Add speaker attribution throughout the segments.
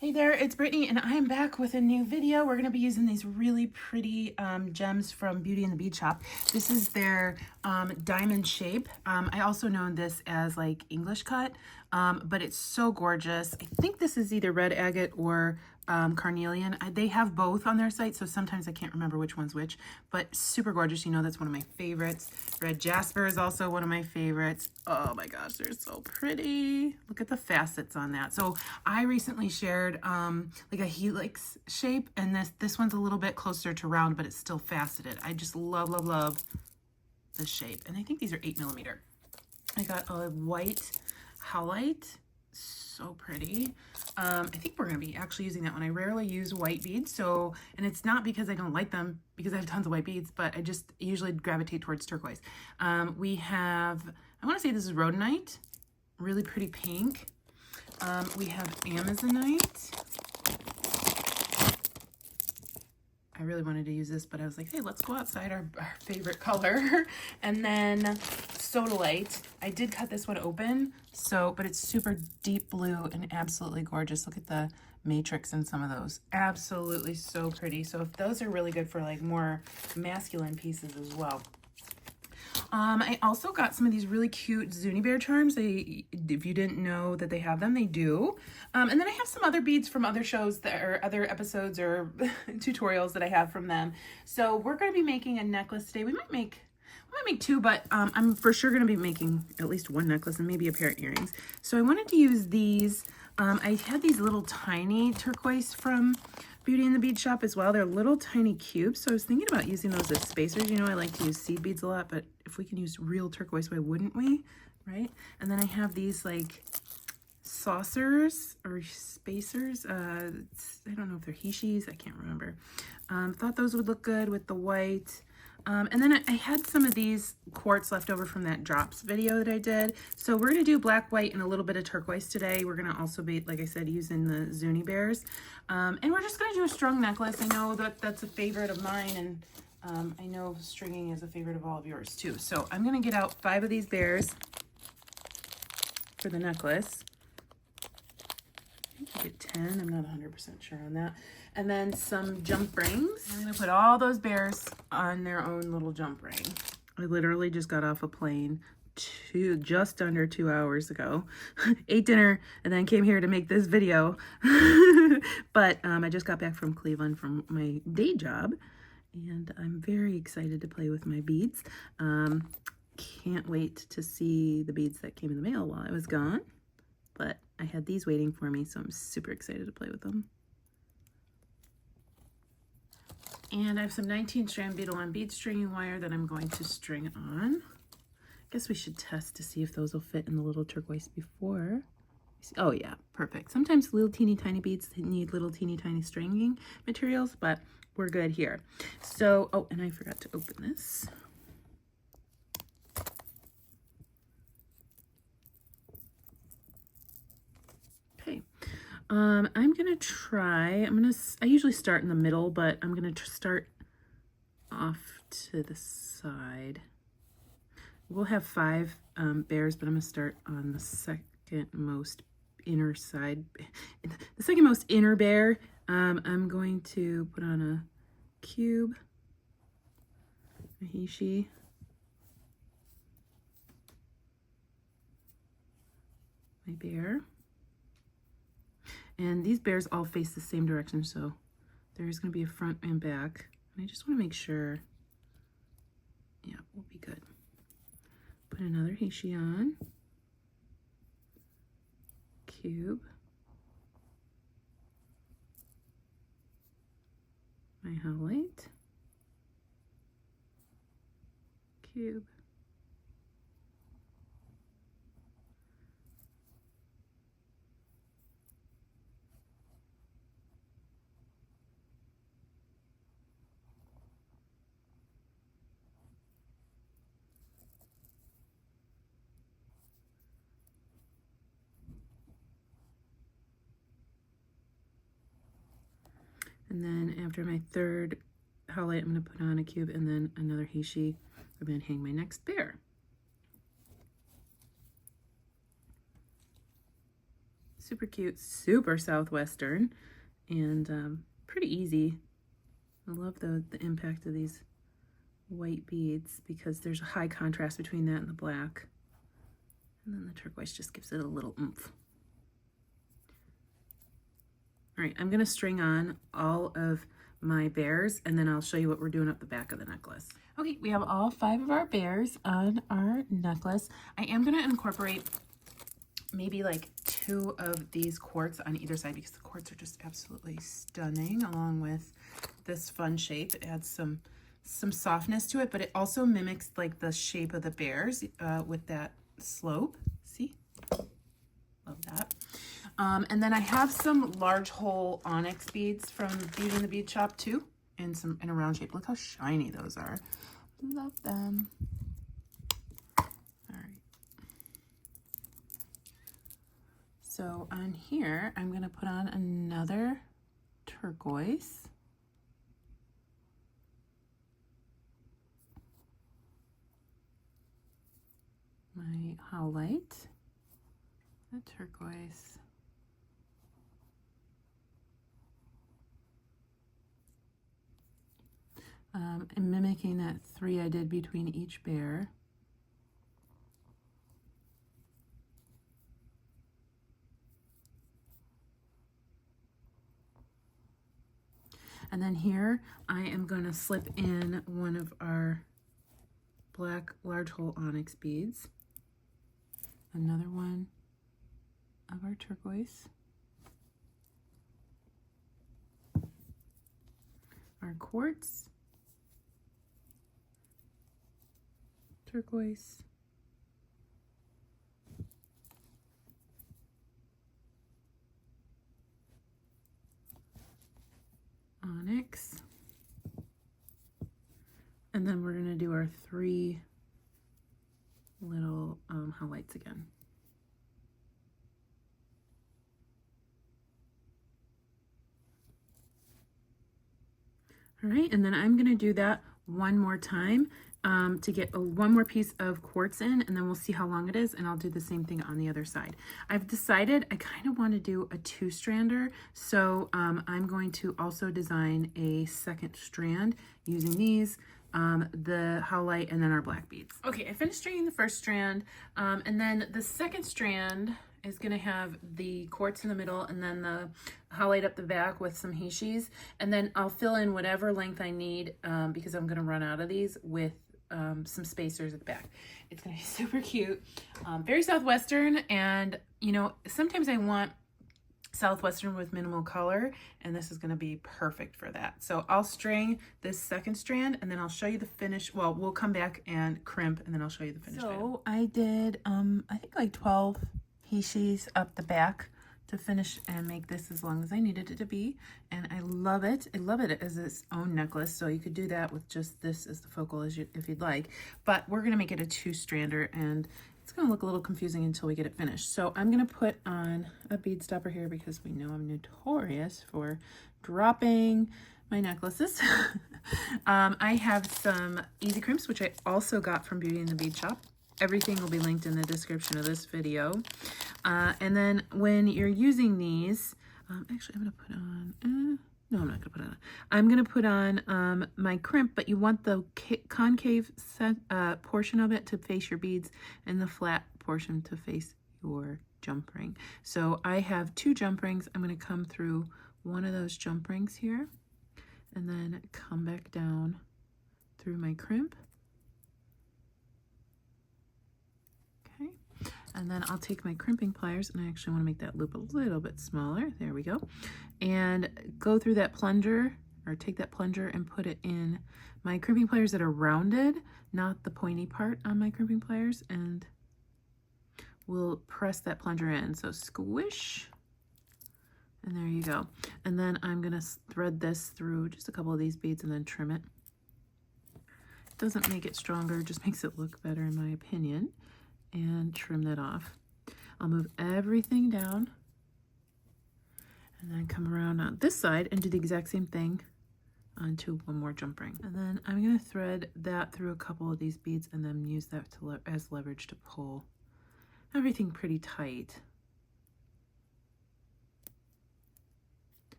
Speaker 1: Hey there, it's Brittany and I'm back with a new video. We're going to be using these really pretty gems from Beauty and the Bead Shop. This is their diamond shape. I also know this as like English cut, but it's so gorgeous. I think this is either red agate or carnelian. They have both on their site, so sometimes I can't remember which one's which, but super gorgeous. You know, that's one of my favorites. Red jasper is also one of my favorites. Oh my gosh, they're so pretty. Look at the facets on that. So I recently shared like a helix shape, and this one's a little bit closer to round, but it's still faceted. I just love this shape, and I think these are 8mm. I got a white howlite, so pretty. I think we're going to be actually using that one. I rarely use white beads, so, and it's not because I don't like them, because I have tons of white beads, but I just usually gravitate towards turquoise. We have, I want to say this is rhodonite, really pretty pink. We have amazonite. I really wanted to use this, but I was like, hey, let's go outside, our favorite color. And then sodalite. I did cut this one open, so, but it's super deep blue and absolutely gorgeous. Look at the matrix in some of those. Absolutely so pretty. So if those are really good for like more masculine pieces as well. I also got some of these really cute Zuni bear charms. If you didn't know that they have them, they do. And then I have some other beads from other shows that are other episodes or tutorials that I have from them. So we're going to be making a necklace today. We might make two, but I'm for sure going to be making at least one necklace and maybe a pair of earrings. So I wanted to use these. I had these little tiny turquoise from Beauty and the Bead Shop as well. They're little tiny cubes, so I was thinking about using those as spacers. You know, I like to use seed beads a lot, but if we can use real turquoise, why wouldn't we, right? And then I have these like saucers or spacers. I don't know if they're hishis, I can't remember. Thought those would look good with the white. And then I had some of these quartz left over from that drops video that I did. So we're going to do black, white, and a little bit of turquoise today. We're going to also be, like I said, using the Zuni bears. And we're just going to do a strung necklace. I know that that's a favorite of mine, and I know stringing is a favorite of all of yours too. So I'm going to get out 5 of these bears for the necklace. I think I get 10. I'm not 100% sure on that. And then some jump rings. I'm going to put all those bears on their own little jump ring. I literally just got off a plane just under 2 hours ago. Ate dinner and then came here to make this video. But I just got back from Cleveland from my day job, and I'm very excited to play with my beads. Can't wait to see the beads that came in the mail while I was gone. But I had these waiting for me, so I'm super excited to play with them. And I have some 19-strand beadle-on bead stringing wire that I'm going to string on. I guess we should test to see if those will fit in the little turquoise before. Oh yeah, perfect. Sometimes little teeny tiny beads need little teeny tiny stringing materials, but we're good here. So, oh, and I forgot to open this. I'm gonna try, I usually start in the middle, but I'm gonna start off to the side. We'll have 5 bears, but I'm gonna start on the second most inner side. The second most inner bear, I'm going to put on a cube, a hishi, my bear. And these bears all face the same direction, so there's going to be a front and back. And I just want to make sure, yeah, we'll be good. Put another hishi on. Cube. My howlite. Cube. And then after my third howlite, I'm going to put on a cube and then another hishi. I'm going to hang my next bear. Super cute, super Southwestern, and pretty easy. I love the impact of these white beads because there's a high contrast between that and the black. And then the turquoise just gives it a little oomph. All right, I'm gonna string on all of my bears, and then I'll show you what we're doing up the back of the necklace. Okay, we have all 5 of our bears on our necklace. I am gonna incorporate maybe like 2 of these quartz on either side because the quartz are just absolutely stunning, along with this fun shape. It adds some softness to it, but it also mimics like the shape of the bears with that slope. See? Love that. And then I have some large hole onyx beads from Beauty in the Bead Shop too, in a round shape. Look how shiny those are. Love them. All right. So on here, I'm gonna put on another turquoise. My Howlite, the turquoise. And mimicking that 3 I did between each bear. And then here I am going to slip in one of our black large hole onyx beads, another one of our turquoise, our quartz, turquoise, onyx, and then we're going to do our 3 little Howlites again. All right, and then I'm going to do that one more time to get one more piece of quartz in, and then we'll see how long it is, and I'll do the same thing on the other side. I've decided I kind of want to do a 2-strander, so I'm going to also design a 2nd strand using these, the Howlite, and then our black beads. Okay, I finished stringing the 1st strand, and then the 2nd strand is going to have the quartz in the middle and then the Howlite up the back with some hishis, and then I'll fill in whatever length I need because I'm going to run out of these with some spacers at the back. It's going to be super cute, very Southwestern, and you know, sometimes I want Southwestern with minimal color, and this is going to be perfect for that. So I'll string this 2nd strand, and then I'll show you the finish. Well, we'll come back and crimp, and then I'll show you the finished item. So I did I think like 12 hishis up the back to finish and make this as long as I needed it to be, and I love it. I love it as its own necklace, so you could do that with just this as the focal if you'd like, but we're going to make it a 2-strander, and it's going to look a little confusing until we get it finished. So I'm going to put on a bead stopper here because we know I'm notorious for dropping my necklaces. I have some easy crimps, which I also got from Beauty in the Bead Shop. Everything will be linked in the description of this video. And then when you're using these, actually I'm going to put on, no, I'm not going to put on. I'm going to put on my crimp, but you want the concave portion of it to face your beads and the flat portion to face your jump ring. So I have 2 jump rings. I'm going to come through one of those jump rings here and then come back down through my crimp. And then I'll take my crimping pliers, and I actually want to make that loop a little bit smaller. There we go. And go through that plunger, or take that plunger and put it in my crimping pliers that are rounded, not the pointy part on my crimping pliers, and we'll press that plunger in. So squish, and there you go. And then I'm going to thread this through just a couple of these beads and then trim it. It doesn't make it stronger, just makes it look better in my opinion. And trim that off. I'll move everything down and then come around on this side and do the exact same thing onto one more jump ring. And then I'm going to thread that through a couple of these beads and then use that as leverage to pull everything pretty tight.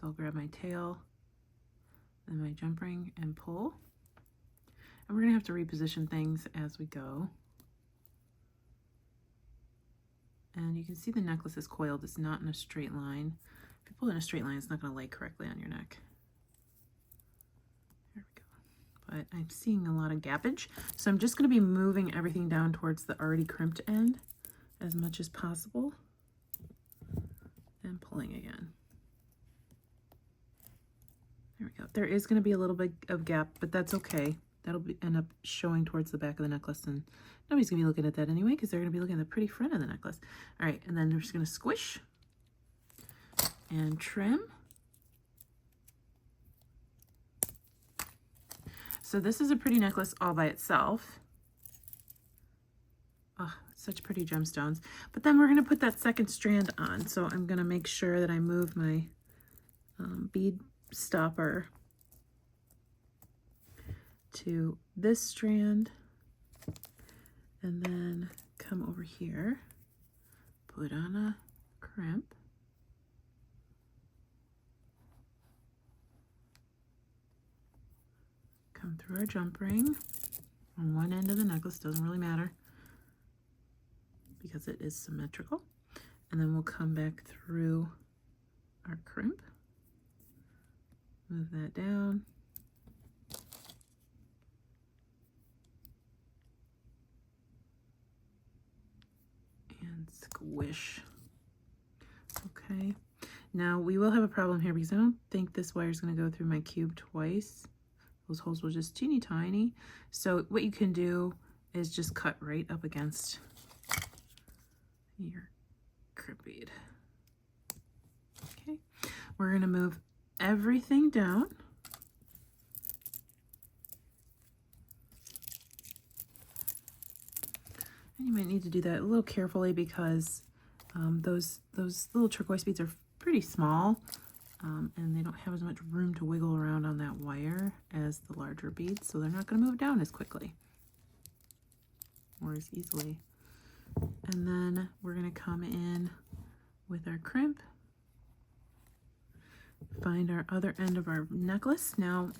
Speaker 1: So I'll grab my tail and my jump ring and pull. And we're gonna have to reposition things as we go. And you can see the necklace is coiled. It's not in a straight line. If you pull in a straight line, it's not gonna lay correctly on your neck. There we go. But I'm seeing a lot of gappage. So I'm just gonna be moving everything down towards the already crimped end as much as possible. And pulling again. There we go. There is gonna be a little bit of gap, but that's okay. That'll end up showing towards the back of the necklace, and nobody's gonna be looking at that anyway because they're gonna be looking at the pretty front of the necklace. All right, and then we're just gonna squish and trim. So this is a pretty necklace all by itself. Oh, such pretty gemstones. But then we're gonna put that second strand on. So I'm gonna make sure that I move my bead stopper to this strand, and then come over here, put on a crimp, come through our jump ring on one end of the necklace, doesn't really matter because it is symmetrical, and then we'll come back through our crimp, move that down, squish. Okay, now we will have a problem here because I don't think this wire is going to go through my cube twice. Those holes will just teeny tiny. So what you can do is just cut right up against your crimp bead. Okay, we're going to move everything down. And you might need to do that a little carefully because those little turquoise beads are pretty small, and they don't have as much room to wiggle around on that wire as the larger beads, so they're not going to move down as quickly or as easily. And then we're going to come in with our crimp, find our other end of our necklace. Now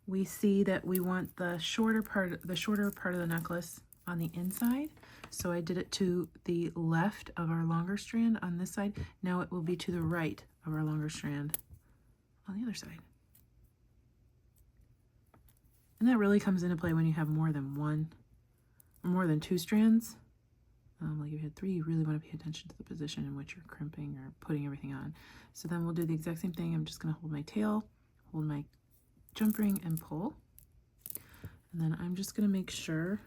Speaker 1: we see that we want the shorter part of the necklace on the inside, so I did it to the left of our longer strand on this side. Now it will be to the right of our longer strand on the other side. And that really comes into play when you have more than one or more than two strands. Like if you had three, you really want to pay attention to the position in which you're crimping or putting everything on. So then we'll do the exact same thing. I'm just going to hold my tail, hold my jump ring, and pull. And then I'm just going to make sure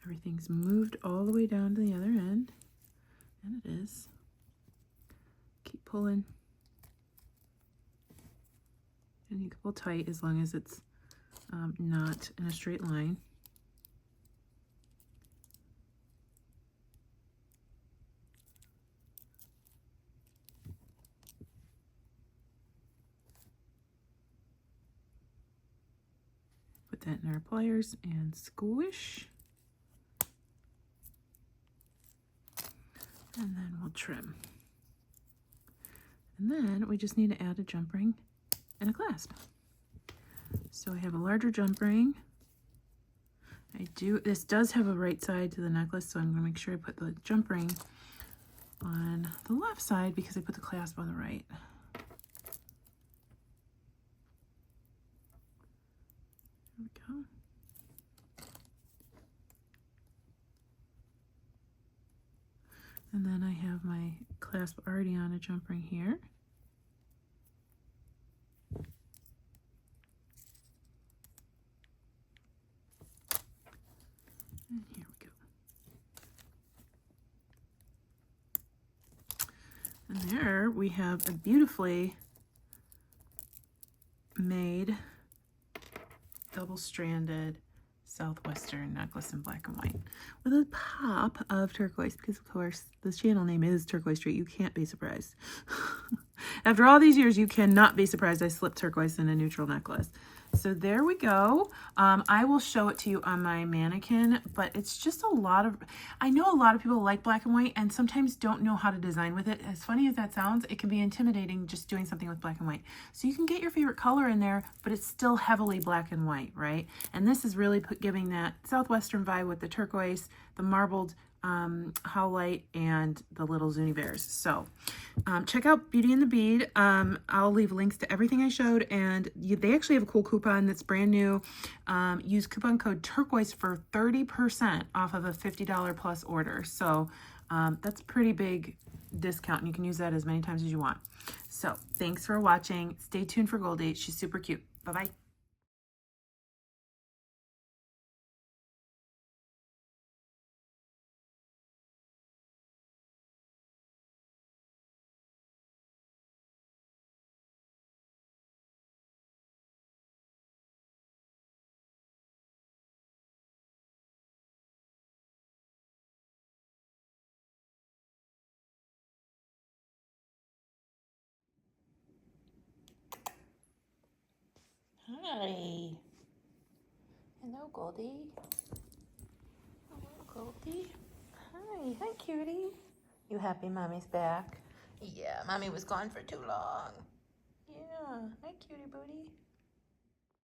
Speaker 1: everything's moved all the way down to the other end, and it is. Keep pulling, and you can pull tight as long as it's not in a straight line. Put that in our pliers and squish. And then we'll trim. And then we just need to add a jump ring and a clasp. So I have a larger jump ring. This does have a right side to the necklace, so I'm going to make sure I put the jump ring on the left side because I put the clasp on the right. There we go. And then I have my clasp already on a jump ring here. And here we go. And there we have a beautifully made double-stranded Southwestern necklace in black and white with a pop of turquoise, because of course this channel name is Turquoise.Street. You can't be surprised. After all these years, you cannot be surprised I slipped turquoise in a neutral necklace. So there we go. I will show it to you on my mannequin, but it's just a lot of, I know a lot of people like black and white and sometimes don't know how to design with it. As funny as that sounds, it can be intimidating just doing something with black and white. So you can get your favorite color in there, but it's still heavily black and white, right? And this is really giving that Southwestern vibe with the turquoise, the marbled Howlite, and the little Zuni bears. So check out Beauty and the Bead. I'll leave links to everything I showed, and they actually have a cool coupon that's brand new. Use coupon code turquoise for 30% off of a $50 plus order. So that's a pretty big discount, and you can use that as many times as you want. So thanks for watching. Stay tuned for Goldie. She's super cute. Bye-bye. Hi. Hello, Goldie. Hello, Goldie. Hi. Hi, cutie. You happy mommy's back? Yeah, mommy was gone for too long. Yeah. Hi, cutie booty.